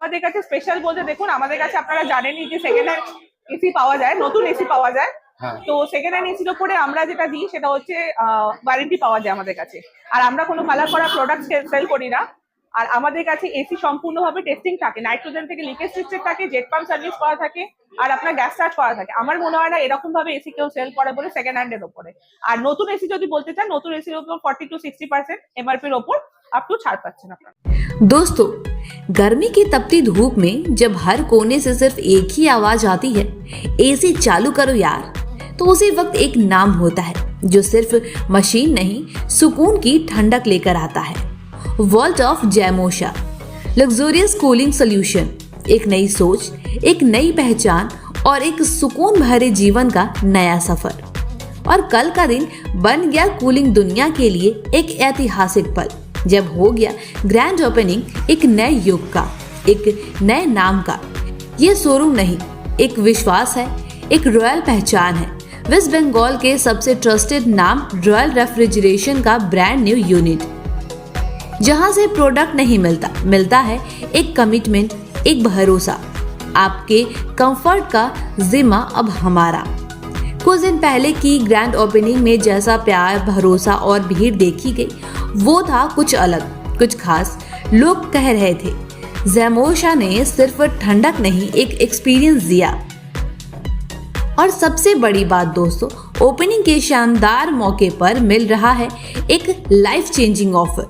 আমাদের কাছে স্পেশাল বলতে দেখুন আমাদের কাছে আপনারা জানেনই যে সেকেন্ড হ্যান্ড এসি পাওয়া যায়, নতুন এসি পাওয়া যায়। তো সেকেন্ড হ্যান্ড এসির উপরে আমরা যেটা দিই সেটা হচ্ছে ওয়ারেন্টি পাওয়া যায় আমাদের কাছে। আর আমরা কোনো কালার করা প্রোডাক্ট সেল করি না। আর আমাদের কাছে এসি সম্পূর্ণভাবে টেস্টিং থাকে, নাইট্রোজেন থেকে লিকেজ টেস্টেড থাকে, জেট পাম্প সার্ভিস করা থাকে, আর আপনার গ্যাস চার্জ করা থাকে। আমার মনে হয় না এরকম ভাবে এসি কেউ সেল করে বলে সেকেন্ড হ্যান্ডের উপরে। আর নতুন এসি যদি বলতে চান, নতুন এসির উপর 40 to 60% এমআরপির ওপর আপ টু ছাড় পাচ্ছেন আপনারা। दोस्तों, गर्मी की तपती धूप में जब हर कोने से सिर्फ एक ही आवाज आती है, एसी चालू करो यार, तो उसी वक्त एक नाम होता है जो सिर्फ मशीन नहीं, सुकून की ठंडक लेकर आता है। वॉल्ट ऑफ जैमोशा लग्जरियस कूलिंग सोल्यूशन, एक नई सोच, एक नई पहचान और एक सुकून भरे जीवन का नया सफर। और कल का दिन बन गया कूलिंग दुनिया के लिए एक ऐतिहासिक पल, जब हो गया ग्रैंड ओपनिंग एक नए युग का, एक नए नाम का। ये शोरूम नहीं, एक विश्वास है, एक रॉयल पहचान है। वेस्ट बंगाल के सबसे ट्रस्टेड नाम रॉयल रेफ्रिजरेशन का ब्रांड न्यू यूनिट, जहां से प्रोडक्ट नहीं मिलता है एक कमिटमेंट, एक भरोसा। आपके कंफर्ट का जिम्मा अब हमारा। कुछ दिन पहले की ग्रैंड ओपनिंग में जैसा प्यार, भरोसा और भीड़ देखी गई, वो था कुछ अलग, कुछ खास। लोग कह रहे थे जैमोशा ने सिर्फ ठंडक नहीं, एक एक्सपीरियंस दिया। और सबसे बड़ी बात दोस्तों, ओपनिंग के शानदार मौके पर मिल रहा है एक life changing offer.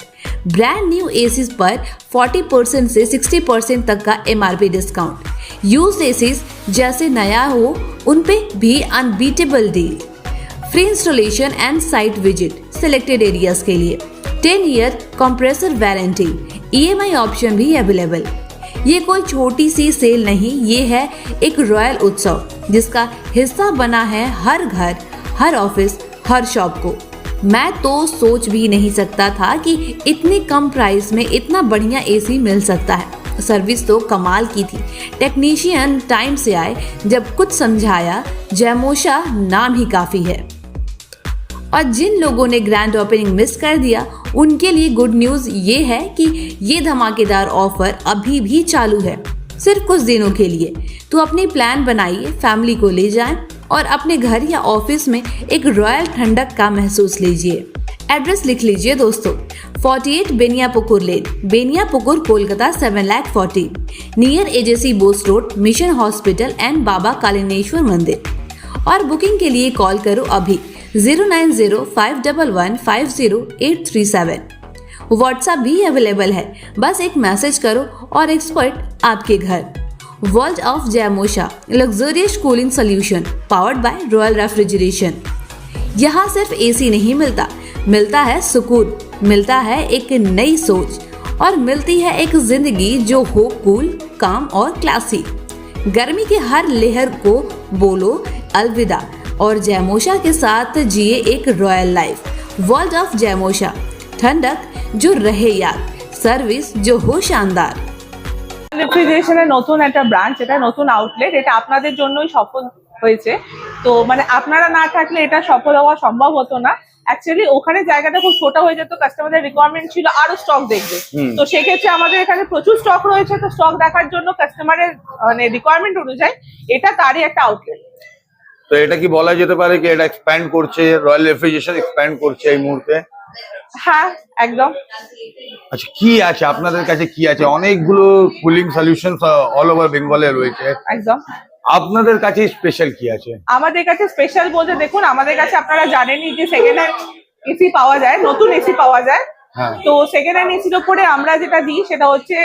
Brand new ACs पर 40% से 60% तक का एमआरपी डिस्काउंट। यूज एसीज जैसे नया हो उन पे भी unbeatable deal. Free installation and site visit selected areas के लिए। 10 year compressor warranty, EMI option भी अवेलेबल। ये कोई छोटी सी सेल नहीं, ये है एक रॉयल उत्सव जिसका हिस्सा बना है हर घर, हर ऑफिस, हर शॉप को। मैं तो सोच भी नहीं सकता था कि इतने कम प्राइस में इतना बढ़िया एसी मिल सकता है। सर्विस तो कमाल की थी। टेक्नीशियन टाइम से आए, जब कुछ समझाया, जैमोशा नाम ही काफी है। और जिन लोगों ने ग्रैंड ओपनिंग मिस कर दिया, उनके लिए गुड न्यूज ये है कि ये धमाकेदार ऑफर अभी भी चालू है, सिर्फ कुछ दिनों के लिए। तो अपनी प्लान बनाइए, फैमिली को ले जाएं और अपने घर या ऑफिस में एक रॉयल ठंडक का महसूस लीजिए। एड्रेस लिख लीजिए दोस्तों, 48 Beniapukur lane, Beniapukur, Kolkata 7,40,000, near AJC Bose road, mission hospital and Baba Kalineshwar Mandir. और बुकिंग के लिए कॉल करो अभी 09051150837। व्हाट्सएप भी अवेलेबल है, बस एक मैसेज करो और एक्सपर्ट आपके घर। वर्ल्ड ऑफ जैमोशा luxurious cooling solution powered by royal refrigeration. यहाँ सिर्फ एसी नहीं मिलता है सुकून, मिलता है एक नई सोच, और मिलती है एक जिंदगी जो हो कूल, काम और क्लासी। गर्मी के हर लहर को बोलो अलविदा और जैमोशा के साथ जिए एक रॉयल लाइफ। वर्ल्ड ऑफ जैमोशा, ठंडक जो रहे याद, सर्विस जो हो शानदार। রেফ্রিজারেশনের নতুন একটা ব্রাঞ্চ, এটা নতুন আউটলেট, এটা আপনাদের জন্যই সফল হয়েছে। তো মানে আপনারা না থাকলে এটা সফল হওয়া সম্ভব হতো না। অ্যাকচুয়ালি ওখানে জায়গাটা খুব ছোট হয়ে যেত, কাস্টমারদের রিকোয়ারমেন্ট ছিল আরো স্টক দেখবে। তো সেক্ষেত্রে আমাদের এখানে প্রচুর স্টক রয়েছে, তো স্টক দেখার জন্য কাস্টমারের মানে রিকোয়ারমেন্ট অনুযায়ী এটা তারই একটা আউটলেট। তো এটা কি বলা যেতে পারে কি এটা এক্সপ্যান্ড করছে, রয়্যাল রেফ্রিজারেশন এক্সপ্যান্ড করছে এই মুহূর্তে? হ্যাঁ একদম। আচ্ছা, কি আছে আপনাদের কাছে, কি আছে? অনেকগুলো কুলিং সলিউশনস অল ওভার বেঙ্গলে রয়েছে, একদম। আপনাদের কাছে স্পেশাল কি আছে? আমাদের কাছে স্পেশাল বলতে দেখুন আমাদের কাছে আপনারা জানেনই যে সেকেন্ড হ্যান্ড এসি পাওয়া যায়, নতুন এসি পাওয়া যায়। তো সেকেন্ড হ্যান্ড এসির উপরে আমরা যেটা দিই সেটা হচ্ছে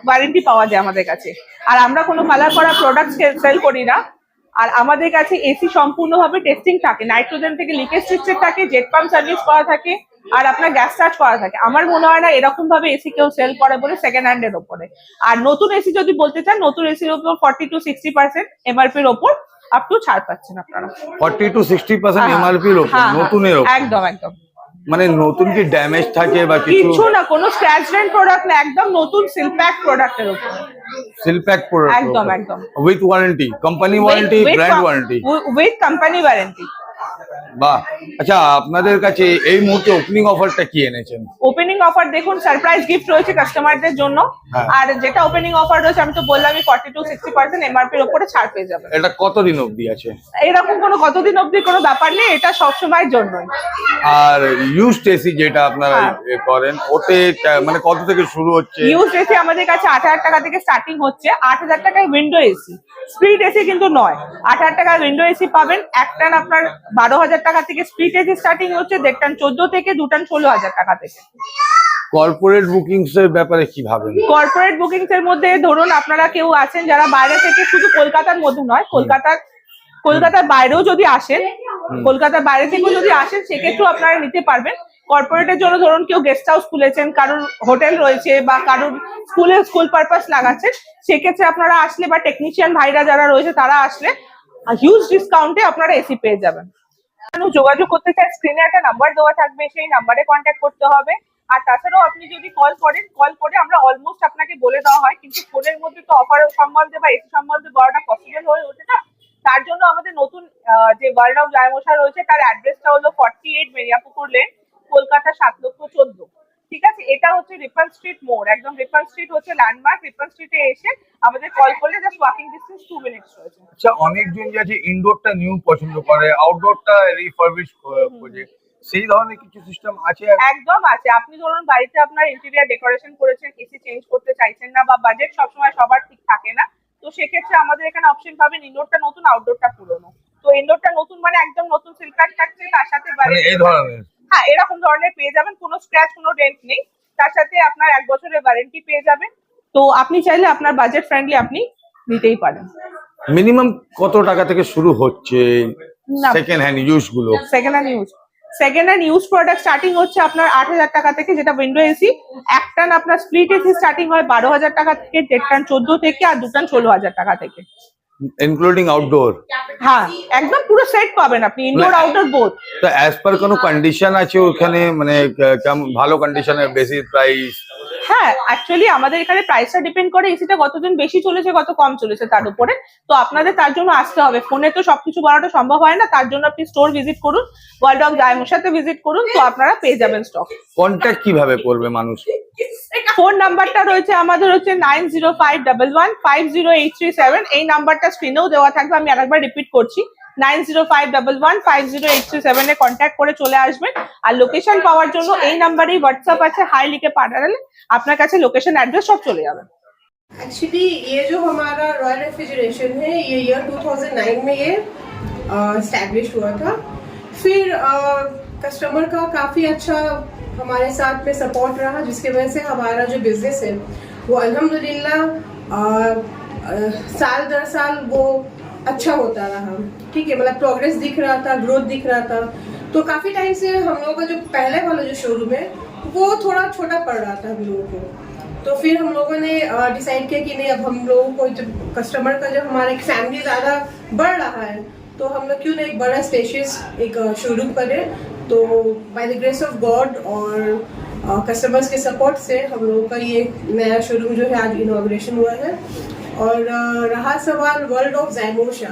ওয়ারেন্টি পাওয়া যায় আমাদের কাছে। আর আমরা কোনো কালার করা প্রোডাক্ট সেল করি না। আর আমাদের কাছে এসি সম্পূর্ণভাবে টেস্টিং থাকে, নাইট্রোজেন থেকে লিকেজ টেস্টেড থাকে, জেট পাম্প সার্ভিস করা থাকে, আর আপনার গ্যাস চার্জ করা থাকে। আমার মনে হয় না এরকম ভাবে এসি কেউ সেল করে বলে সেকেন্ড হ্যান্ডের ওপরে। আর নতুন এসি যদি বলতে চান, নতুন এসির উপর 40 to 60% এমআরপির ওপর আপ টু ছাড় পাচ্ছেন আপনারা। 40 to 60% এমআরপির ওপর, নতুনের ওপর? একদম একদম। মানে নতুন কি ড্যামেজ থাকে বা কিছু না, কোনো স্ক্র্যাচ রেন্ট প্রোডাক্ট না, একদম নতুন সিলপ্যাক প্রোডাক্টের উপর। সিলপ্যাক প্রোডাক্ট, একদম একদম। With warranty, company warranty, brand warranty? With company warranty. বাহ, আচ্ছা আপনাদের কাছে এই মুহূর্তে ওপেনিং অফারটা কি এনেছেন? ওপেনিং অফার দেখুন, সারপ্রাইজ গিফট রয়েছে কাস্টমারদের জন্য। হ্যাঁ। আর যেটা ওপেনিং অফার রয়েছে আমি তো বললামই 40-60% এমআরপি এর উপরে ছাড় পেয়ে যাবেন। এটা কতদিন অবধি আছে? এরকম কোনো কতদিন অবধি কোনো ব্যাপার নেই, এটা সবসময়ের জন্যই। আর ইউজড এসি যেটা আপনারা হ্যাঁ। করেন ওতে মানে কত থেকে শুরু হচ্ছে? ইউজ এসি আমাদের কাছে 8,000 টাকা থেকে স্টার্টিং হচ্ছে। 8,000 টাকায় উইন্ডো এসি, স্প্লিট এসি কিন্তু নয়। 8,000 টাকায় উইন্ডো এসি পাবেন। এক টান আপনার 12,000 টাকা থেকে স্প্লিট এসি স্টার্টিং হচ্ছে, দেড় টান 14 থেকে, দু টান 16,000 টাকা থেকে। কর্পোরেট বুকিংস এর ব্যাপারে কি ভাবেন? কর্পোরেট বুকিংস এর মধ্যে ধরুন আপনারা কেউ আছেন যারা বাইরে থেকে, শুধু কলকাতার মধ্যে নয়, কলকাতার বাইরেও যদি আসেন, কলকাতার বাইরে থেকেও যদি আসেন সেক্ষেত্রেও আপনারা নিতে পারবেন। কর্পোরেটের জন্য ধরুন কেউ গেস্ট হাউস খুলেছেন, কারোর হোটেল রয়েছে বা কারোর স্কুল পারপাস লাগাচ্ছেন, সেক্ষেত্রে আপনারা আসলে বা টেকনিশিয়ান ভাইরা যারা রয়েছে তারা আসলে হিউজ ডিসকাউন্টে আপনারা এসি পেয়ে যাবেন। যোগাযোগ করতে চাই, স্ক্রিনে একটা নাম্বার দেওয়া থাকবে, সেই নাম্বারে কন্ট্যাক্ট করতে হবে। আর তাছাড়াও আপনি যদি কল করে আমরা অলমোস্ট আপনাকে বলে দেওয়া হয়, কিন্তু ফোনের মধ্যে তো অফার সম্বন্ধে বা এসি সম্বন্ধে বলাটা পসিবল হয়ে ওঠে না। তার জন্য আমাদের নতুন যে ওয়ার্ল্ড অফ জায়মশা রয়েছে তার অ্যাড্রেসটা হলো 48 মেরিয়াপুকুর লেন, কলকাতা 7,14,000। ঠিক আছে, এটা হচ্ছে রিপন স্ট্রিট মোড়, একদম রিপন স্ট্রিট হচ্ছে ল্যান্ডমার্ক। রিপন স্ট্রিটে এসে আমাদের কল করলে জাস্ট ওয়াকিং ডিস্টেন্স 2 মিনিটস রয়েছে। আচ্ছা, অনেকজন যে আছে ইনডোরটা নিউ পছন্দ করে, আউটডোরটা রিফারবিশ খোঁজে, সেই ধরনের কিছু সিস্টেম আছে? একদম আছে। আপনি ধরুন বাড়িতে আপনার ইন্টেরিয়র ডেকোরেশন করেছেন, এসি চেঞ্জ করতে চাইছেন না বা বাজেট সবসময় সবার ঠিক থাকে না, তো সেক্ষেত্রে আমাদের এখানে অপশন পাবেন ইনডোরটা নতুন, আউটডোরটা পুরনো। তো ইনডোরটা নতুন মানে একদম নতুন সিল কাট থাকছে, তার সাথে এই ধরনের, হ্যাঁ এরকম ধরনের পেয়ে যাবেন, কোনো স্ক্র্যাচ কোনো ডেন্ট নেই, তার সাথে আপনার 1 বছরের ওয়ারেন্টি পেয়ে যাবেন। তো আপনি চাইলে আপনার বাজেট ফ্রেন্ডলি আপনি নিতেই পারেন। মিনিমাম কত টাকা থেকে শুরু হচ্ছে না, সেকেন্ড হ্যান্ড ইউজ গুলো? Second hand use product starting হচ্ছে আপনার 8,000 টাকা থেকে, যেটা উইন্ডো এসি। এক টান আপনার স্প্লিট এসি স্টার্টিং হয় 12,000 টাকা থেকে, দেড় টান 14 থেকে, আর দু টান 16,000 টাকা থেকে, ইনক্লুডিং আউটডোর। হ্যাঁ একদম পুরো সেট পাবেন আপনি, ইনডোর আউটডোর বোথ। তো অ্যাজ পার কোনো কন্ডিশন আছে ওখানে, মানে কেমন ভালো কন্ডিশনের বেশি প্রাইস? হ্যাঁ অ্যাকচুয়ালি আমাদের এখানে প্রাইসটা ডিপেন্ড করে এসিটা কতদিন বেশি চলেছে কত কম চলেছে তার উপরে। তো আপনাদের তার জন্য আসতে হবে, ফোনে তো সবকিছু বলাটা সম্ভব হয় না, তার জন্য আপনি স্টোর ভিজিট করুন, ওয়ার্ল্ড অফ জায়মশাতে ভিজিট করুন, তো আপনারা পেয়ে যাবেন স্টক। কন্ট্যাক্ট কিভাবে করবে মানুষ? ফোন নাম্বারটা রয়েছে আমাদের হচ্ছে 9051150837। এই নাম্বারটা স্ক্রিনেও দেওয়া থাকবে, আমি আরেকবার রিপিট করছি, 9051150837 এ কন্ট্যাক্ট করে চলে আসবেন। আর লোকেশন পাওয়ার জন্য এই নাম্বারেই হোয়াটসঅ্যাপ আছে, হাই লিখে পাঠালে আপনার কাছে লোকেশন অ্যাড্রেস সব চলে যাবে। एक्चुअली ये जो हमारा रॉयल रेफ्रिजरेशन है ये ईयर 2009 में ये एस्टैब्लिश हुआ था। फिर कस्टमर का काफ़ी अच्छा हमारे साथ में सपोर्ट रहा, जिसकी वजह से हमारा जो बिजनेस है वो अल्हम्दुलिल्लाह साल दर साल वो अच्छा होता रहा। ठीक है, मतलब प्रोग्रेस दिख रहा था, ग्रोथ दिख रहा था। तो काफ़ी टाइम से हम लोगों का जो पहले वाला जो शोरूम है वो थोड़ा छोटा पड़ रहा था हम लोगों को। तो फिर हम लोगों ने डिसाइड किया कि नहीं, अब हम लोगों को जब कस्टमर का जब हमारा एक फैमिली ज़्यादा बढ़ रहा है तो हम लोग क्यों ना एक बड़ा स्पेशियस एक शोरूम करें। तो by the grace of God और कस्टमर्स के सपोर्ट से हम लोगों का ये नया शोरूम जो है आज इनॉग्रेशन हुआ है। और रहा सवाल वर्ल्ड ऑफ जायमोशा,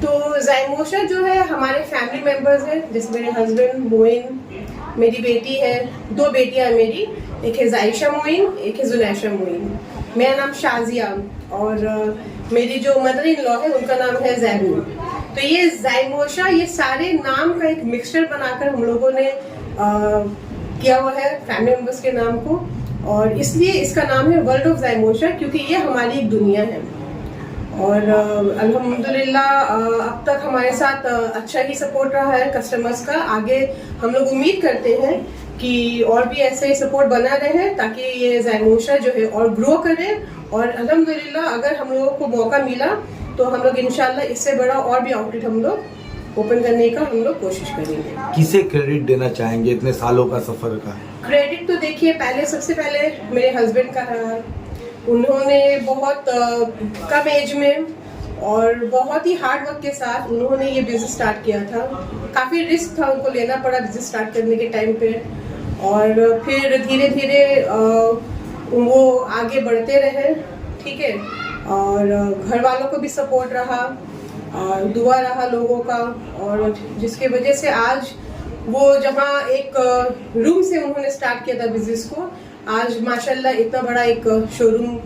तो जायमोशा जो है हमारे फैमिली मेम्बर्स हैं, जिसमें मेरे हस्बैंड मोइन, मेरी बेटी है, 2 बेटियां हैं मेरी, एक है जायशा मोइन, एक है जुनैशा मोइन। मेरा नाम शाजिया और मेरी जो मदर इन लॉ है उनका नाम है जैबून। तो ये जायमोशा, ये सारे नाम का एक मिक्सचर बनाकर हम लोगों ने किया हुआ है फैमिली मेम्बर्स के नाम को, और इसलिए इसका नाम है वर्ल्ड ऑफ जायमोशा, क्योंकि ये हमारी एक दुनिया है। और अल्हम्दुलिल्लाह अब तक हमारे साथ अच्छा ही सपोर्ट रहा है कस्टमर्स का। आगे हम लोग उम्मीद करते हैं कि और भी ऐसे ही सपोर्ट बना रहे ताकि ये जायमोशा जो है और ग्रो करे। और अल्हम्दुलिल्लाह अगर हम लोगों को मौका मिला तो हम लोग इंशाल्लाह इससे बड़ा और भी आउटलेट हम लोग ओपन करने का हम लोग कोशिश करेंगे। किसे क्रेडिट देना चाहेंगे इतने सालों का सफर का? क्रेडिट तो देखिए पहले सबसे पहले मेरे हस्बैंड का रहा। उन्होंने बहुत कम एज में और बहुत ही हार्ड वर्क के साथ उन्होंने ये बिजनेस स्टार्ट किया था। काफ़ी रिस्क था उनको लेना पड़ा बिजनेस स्टार्ट करने के टाइम पे, और फिर धीरे धीरे वो आगे बढ़ते रहे। ठीक है, और घर वालों को भी सपोर्ट रहा, और दुआ रहा लोगों का, और जिसके वजह से आज वो जहाँ एक रूम से उन्होंने स्टार्ट किया था बिजनेस को, आज माशाल्लाह इतना बड़ा एक शोरूम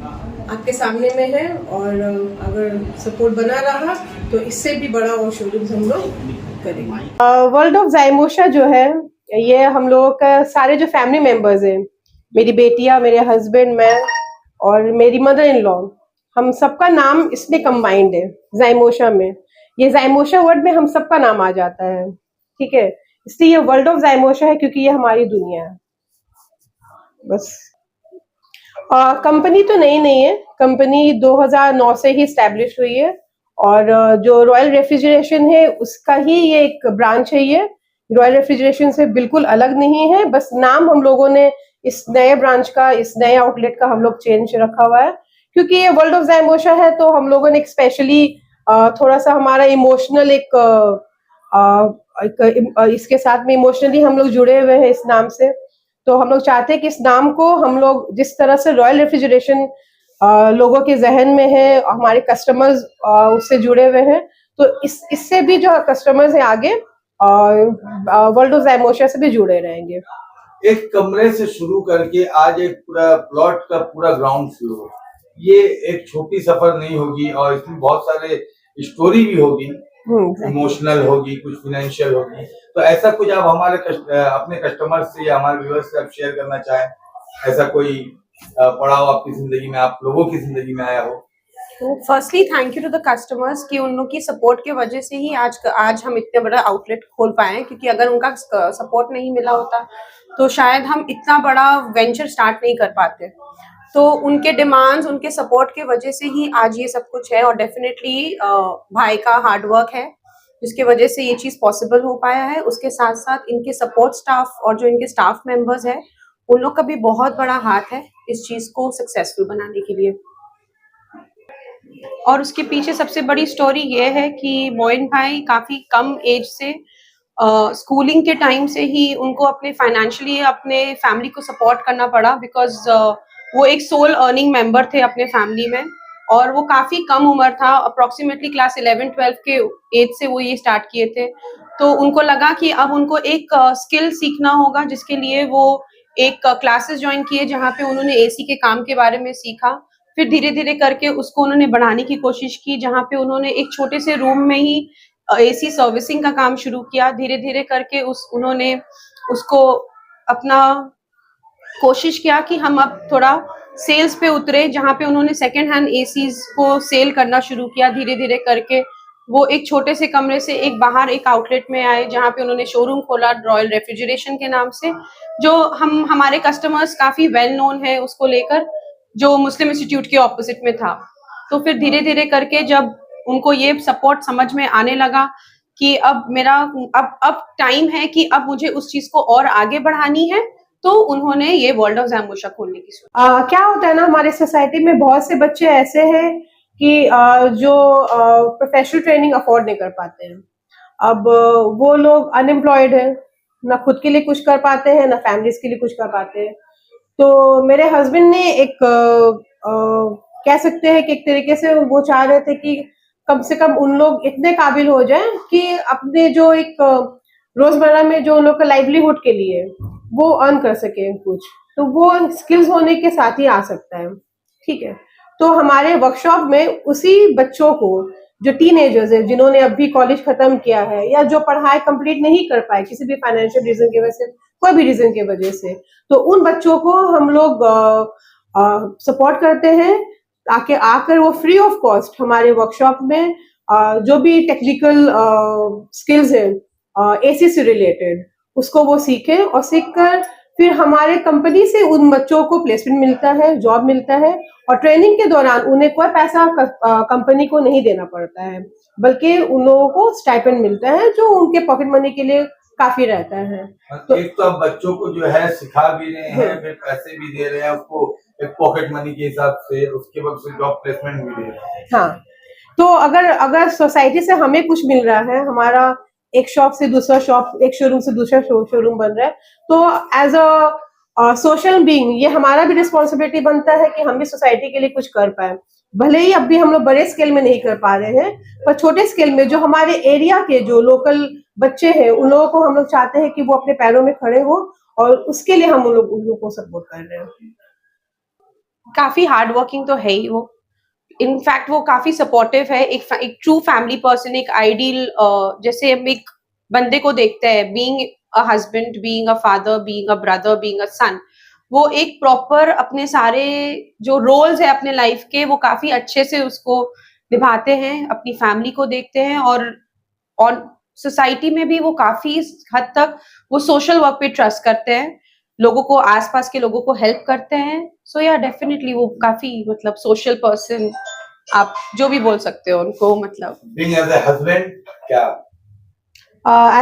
आपके सामने में है। और अगर सपोर्ट बना रहा तो इससे भी बड़ा और शोरूम हम लोग करेंगे। वर्ल्ड ऑफ जायमोशा जो है, ये हम लोगों का सारे जो फैमिली मेंबर्स हैं, मेरी बेटियां, मेरे हस्बैंड, मैं और मेरी मदर इन लॉ, हम सबका नाम इसमें कंबाइंड है जायमोशा में। ये जायमोशा वर्ड में हम सबका नाम आ जाता है, ठीक है। इसलिए ये वर्ल्ड ऑफ जायमोशा है क्योंकि ये हमारी दुनिया है बस। कंपनी तो नहीं है, कंपनी 2009 से ही स्टैब्लिश हुई है, और जो रॉयल रेफ्रिजरेशन है उसका ही ये एक ब्रांच है। ये रॉयल रेफ्रिजरेशन से बिल्कुल अलग नहीं है, बस नाम हम लोगों ने इस नए ब्रांच का, इस नए आउटलेट का हम लोग चेंज रखा हुआ है क्योंकि ये वर्ल्ड ऑफ जायमोशा है। तो हम लोगों ने एक स्पेशली थोड़ा सा हमारा इमोशनल इसके साथ में इमोशनली हम लोग जुड़े हुए हैं इस नाम से। तो हम लोग चाहते हैं कि इस नाम को हम लोग जिस तरह से रॉयल रेफ्रिजरेशन लोगों के जहन में है, हमारे कस्टमर्स उससे जुड़े हुए हैं, तो इससे भी जो कस्टमर्स हैं आगे वर्ल्ड ऑफ जायमोशा से भी जुड़े रहेंगे। एक कमरे से शुरू करके आज एक पूरा प्लॉट का पूरा ग्राउंड फ्लोर, ये एक छोटी सफर नहीं होगी और इसमें बहुत सारे स्टोरी भी होगी, इमोशनल होगी, कुछ फाइनेंशियल होगी। तो ऐसा कुछ आप हमारे अपने कस्टमर से या हमारे व्यूअर्स से आप शेयर करना चाहें, ऐसा कोई पड़ाव आपकी जिंदगी में, आप लोगों की जिंदगी में आया हो? Firstly thank you to the customers कि उन लोग की सपोर्ट के वजह से ही आज हम इतने बड़ा आउटलेट खोल पाए हैं, क्योंकि अगर उनका सपोर्ट नहीं मिला होता तो शायद हम इतना बड़ा वेंचर स्टार्ट नहीं कर पाते। तो उनके डिमांड्स, उनके सपोर्ट के वजह से ही आज ये सब कुछ है, और डेफिनेटली भाई का हार्ड वर्क है जिसकी वजह से ये चीज़ पॉसिबल हो पाया है। उसके साथ साथ इनके सपोर्ट स्टाफ और जो इनके स्टाफ मेंबर्स हैं उन लोग का भी बहुत बड़ा हाथ है इस चीज़ को सक्सेसफुल बनाने के लिए। और उसके पीछे सबसे बड़ी स्टोरी ये है कि मोइन भाई काफ़ी कम एज से स्कूलिंग के टाइम से ही उनको अपने फाइनेंशियली अपने फैमिली को सपोर्ट करना पड़ा, बिकॉज वो एक सोल अर्निंग मेंबर थे अपने फैमिली में, और वो काफ़ी कम उम्र था, अप्रोक्सीमेटली क्लास 11-12 के एज से वो ये स्टार्ट किए थे। तो उनको लगा कि अब उनको एक स्किल सीखना होगा, जिसके लिए वो एक क्लासेस ज्वाइन किए जहाँ पे उन्होंने एसी के काम के बारे में सीखा। फिर धीरे धीरे करके उसको उन्होंने बढ़ाने की कोशिश की, जहाँ पे उन्होंने एक छोटे से रूम में ही एसी सर्विसिंग का काम शुरू किया। धीरे धीरे करके उन्होंने उसको अपना कोशिश किया कि हम अब थोड़ा सेल्स पे उतरे, जहाँ पे उन्होंने सेकेंड हैंड एसीज को सेल करना शुरू किया। धीरे धीरे करके वो एक छोटे से कमरे से एक बाहर एक आउटलेट में आए, जहाँ पे उन्होंने शोरूम खोला रॉयल रेफ्रिजरेशन के नाम से, जो हमारे कस्टमर्स काफी वेल नोन है उसको लेकर, जो मुस्लिम इंस्टीट्यूट के ऑपोजिट में था। तो फिर धीरे धीरे करके जब उनको ये सपोर्ट समझ में आने लगा कि अब मेरा अब टाइम है कि अब मुझे उस चीज को और आगे बढ़ानी है, तो उन्होंने ये वर्ल्ड ऑफ जायमोशा खोलने की सोची। क्या होता है ना, हमारे सोसाइटी में बहुत से बच्चे ऐसे हैं कि जो प्रोफेशनल ट्रेनिंग अफोर्ड नहीं कर पाते हैं। अब वो लोग अनएम्प्लॉयड है, ना खुद के लिए कुछ कर पाते हैं, ना फैमिलीज के लिए कुछ कर पाते हैं। तो मेरे हस्बैंड ने एक कह सकते हैं कि एक तरीके से वो चाह रहे थे कि कम से कम उन लोग इतने काबिल हो जाएं कि अपने जो एक रोजमर्रा में जो उन लोग का लाइवलीहुड के लिए वो अर्न कर सके कुछ, तो वो स्किल्स होने के साथ ही आ सकता है, ठीक है। तो हमारे वर्कशॉप में उसी बच्चों को जो टीनेजर्स है, जिन्होंने अभी कॉलेज खत्म किया है या जो पढ़ाई कंप्लीट नहीं कर पाए किसी भी फाइनेंशियल रीजन की वजह से, कोई भी रीजन की वजह से, तो उन बच्चों को हम लोग सपोर्ट करते हैं ताकि आकर वो फ्री ऑफ कॉस्ट हमारे वर्कशॉप में जो भी टेक्निकल स्किल्स है एसी से रिलेटेड उसको वो सीखे, और सीखकर फिर हमारे कंपनी से उन बच्चों को प्लेसमेंट मिलता है, जॉब मिलता है, और ट्रेनिंग के दौरान उन्हें कोई पैसा कंपनी को नहीं देना पड़ता है, बल्कि उन लोगों को स्टाइपेंड मिलता है जो उनके पॉकेट मनी के लिए काफी रहता है। तो एक तो बच्चों को जो है सिखा भी रहे हैं, फिर पैसे भी दे रहे हैं उसको एक पॉकेट मनी के हिसाब से, उसके बाद से जॉब प्लेसमेंट भी दे रहे हैं। हाँ, तो अगर सोसाइटी से हमें कुछ मिल रहा है, हमारा एक शॉप से दूसरा शॉप, एक शोरूम से दूसरा शोरूम बन रहा है, तो एज अ सोशल बीइंग ये हमारा भी रिस्पॉन्सिबिलिटी बनता है कि हम भी सोसाइटी के लिए कुछ कर पाए। भले ही अब भी हम लोग बड़े स्केल में नहीं कर पा रहे हैं, पर छोटे स्केल में जो हमारे एरिया के जो लोकल बच्चे हैं उन लोगों को हम लोग चाहते हैं कि वो अपने पैरों में खड़े हो, और उसके लिए हम उन लोगों को सपोर्ट कर रहे हैं। काफी हार्ड वर्किंग तो है ही वो, इनफैक्ट वो काफी सपोर्टिव है, एक ट्रू फैमिली पर्सन, एक आइडियल, जैसे हम एक बंदे को देखते हैं, being a husband, being a father, being a brother, being a son, वो एक प्रॉपर अपने सारे जो रोल्स है अपने लाइफ के वो काफी अच्छे से उसको निभाते हैं, अपनी फैमिली को देखते हैं, और सोसाइटी में भी वो काफी हद तक वो सोशल वर्क पे ट्रस्ट करते हैं, लोगों को, आसपास के लोगों को हेल्प करते हैं। सो या डेफिनेटली वो काफी मतलब सोशल पर्सन, आप जो भी बोल सकते हो उनको, मतलब बीइंग एज अ हस्बैंड क्या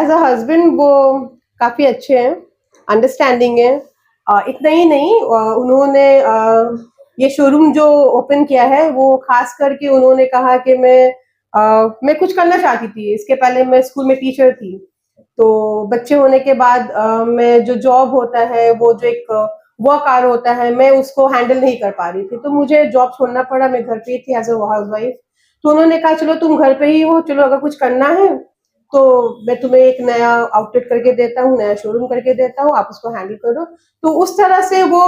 एज अ हस्बैंड वो काफी अच्छे हैं, अंडरस्टैंडिंग है। इतना ही नहीं, उन्होंने ये शोरूम जो ओपन किया है वो खास करके उन्होंने कहा कि मैं कुछ करना चाहती थी। इसके पहले मैं स्कूल में टीचर थी, तो बच्चे होने के बाद मैं जो जॉब होता है, वो जो एक वर्क आवर होता है, मैं उसको हैंडल नहीं कर पा रही थी, तो मुझे जॉब छोड़ना पड़ा। मैं घर पे ही थी एज अ हाउसवाइफ। तो उन्होंने कहा चलो तुम घर पे ही हो, चलो अगर कुछ करना है तो मैं तुम्हें एक नया आउटलेट करके देता हूँ, नया शोरूम करके देता हूँ, आप उसको हैंडल करो। तो उस तरह से वो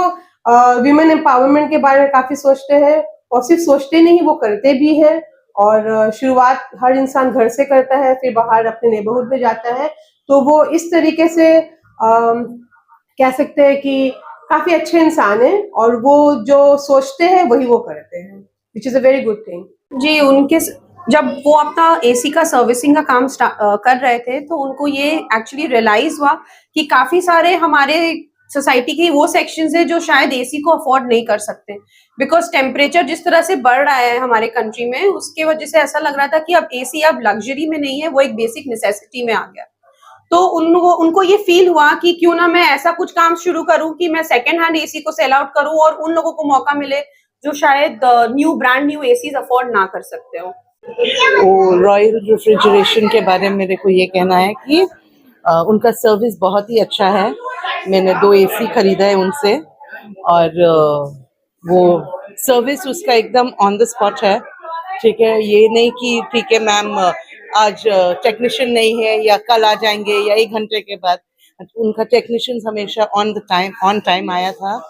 विमेन एम्पावरमेंट के बारे में काफी सोचते हैं, और सिर्फ सोचते नहीं, वो करते भी हैं। और शुरुआत हर इंसान घर से करता है, फिर बाहर अपने नेबरहुड में जाता है। तो वो इस तरीके से कह सकते हैं कि काफी अच्छे इंसान हैं, और वो जो सोचते हैं वही वो करते हैं, which is a very good thing. जी, जब वो अपना एसी का सर्विसिंग का काम कर रहे थे, तो उनको ये एक्चुअली रियलाइज हुआ कि काफी सारे हमारे सोसाइटी के वो सेक्शंस है जो शायद एसी को अफोर्ड नहीं कर सकते, बिकॉज टेम्परेचर जिस तरह से बढ़ रहा है हमारे कंट्री में, उसके वजह से ऐसा लग रहा था कि अब एसी अब लग्जरी में नहीं है, वो एक बेसिक नेसेसिटी में आ गया। तो उनको ये फील हुआ कि क्यों ना मैं ऐसा कुछ काम शुरू करूं कि मैं सेकेंड हैंड एसी को सेल आउट करूं, और उन लोगों को मौका मिले जो शायद ब्रांड न्यू एसीज अफोर्ड ना कर सकते हो। रॉयल रेफ्रिजरेशन के बारे में मेरे को ये कहना है कि उनका सर्विस बहुत ही अच्छा है। मैंने 2 एसी खरीदा है उनसे, और वो सर्विस उसका एकदम ऑन द स्पॉट है। ठीक है, ये नहीं कि ठीक है मैम आज टेक्नीशियन नहीं है या कल आ जाएंगे या 1 घंटे के बाद। उनका टेक्नीशियन हमेशा ऑन टाइम आया था,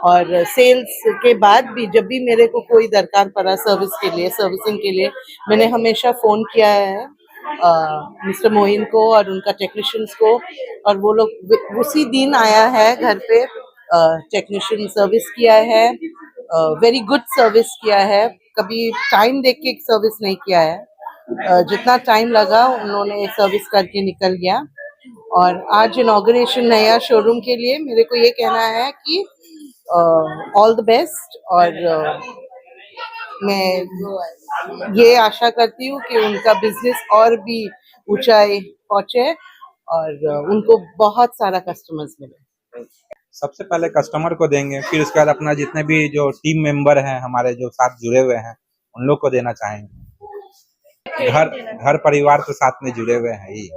और सेल्स के बाद भी जब भी मेरे को कोई दरकार पड़ा सर्विसिंग के लिए, मैंने हमेशा फ़ोन किया है मिस्टर मोइन को और उनका टेक्नीशियंस को, और वो लोग उसी दिन आया है घर पे, टेक्नीशियन सर्विस किया है, वेरी गुड सर्विस किया है, कभी टाइम देख के सर्विस नहीं किया है। जितना टाइम लगा उन्होंने सर्विस करके निकल गया। और आज इनॉग्रेशन नया शोरूम के लिए मेरे को ये कहना है कि ऑल द बेस्ट, और मैं ये आशा करती हूँ कि उनका बिजनेस और भी ऊंचाई पहुंचे, और उनको बहुत सारा कस्टमर्स मिले। सबसे पहले कस्टमर को देंगे, फिर उसके बाद अपना जितने भी जो टीम मेंबर हैं हमारे जो साथ जुड़े हुए हैं उन लोग को देना चाहेंगे। घर परिवार के साथ में जुड़े हुए हैं ही।